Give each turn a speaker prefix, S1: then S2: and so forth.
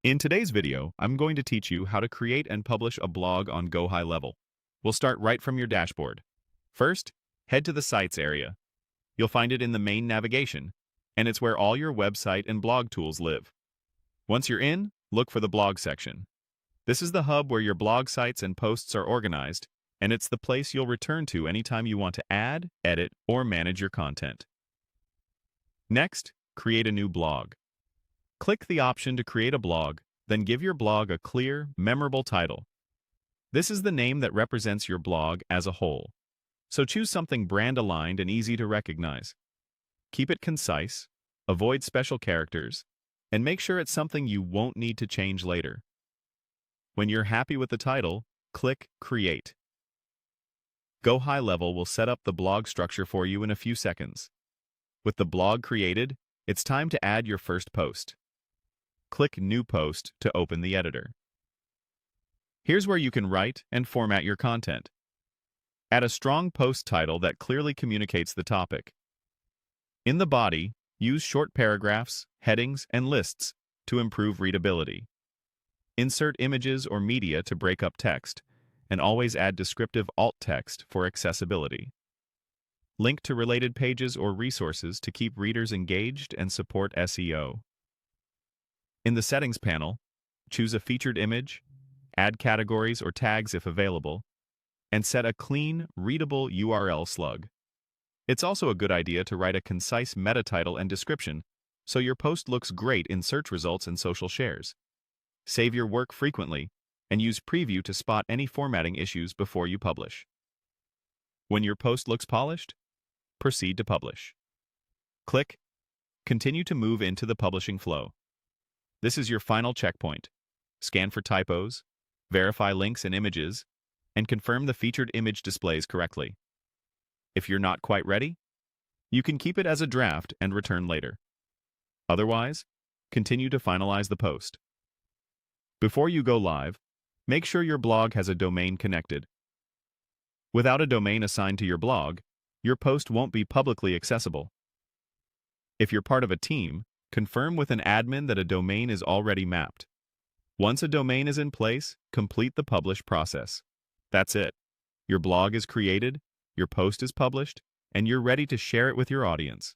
S1: In today's video, I'm going to teach you how to create and publish a blog on GoHighLevel. We'll start right from your dashboard. First, head to the Sites area. You'll find it in the main navigation, and it's where all your website and blog tools live. Once you're in, look for the Blog section. This is the hub where your blog sites and posts are organized, and it's the place you'll return to anytime you want to add, edit, or manage your content. Next, create a new blog. Click the option to create a blog, then give your blog a clear, memorable title. This is the name that represents your blog as a whole. So choose something brand-aligned and easy to recognize. Keep it concise, avoid special characters, and make sure it's something you won't need to change later. When you're happy with the title, click Create. GoHighLevel will set up the blog structure for you in a few seconds. With the blog created, it's time to add your first post. Click New Post to open the editor. Here's where you can write and format your content. Add a strong post title that clearly communicates the topic. In the body, use short paragraphs, headings, and lists to improve readability. Insert images or media to break up text, and always add descriptive alt text for accessibility. Link to related pages or resources to keep readers engaged and support SEO. In the Settings panel, choose a featured image, add categories or tags if available, and set a clean, readable URL slug. It's also a good idea to write a concise meta title and description so your post looks great in search results and social shares. Save your work frequently and use Preview to spot any formatting issues before you publish. When your post looks polished, proceed to publish. Click Continue to move into the publishing flow. This is your final checkpoint. Scan for typos, verify links and images, and confirm the featured image displays correctly. If you're not quite ready, you can keep it as a draft and return later. Otherwise, continue to finalize the post. Before you go live, make sure your blog has a domain connected. Without a domain assigned to your blog, your post won't be publicly accessible. If you're part of a team, confirm with an admin that a domain is already mapped. Once a domain is in place, complete the publish process. That's it. Your blog is created, your post is published, and you're ready to share it with your audience.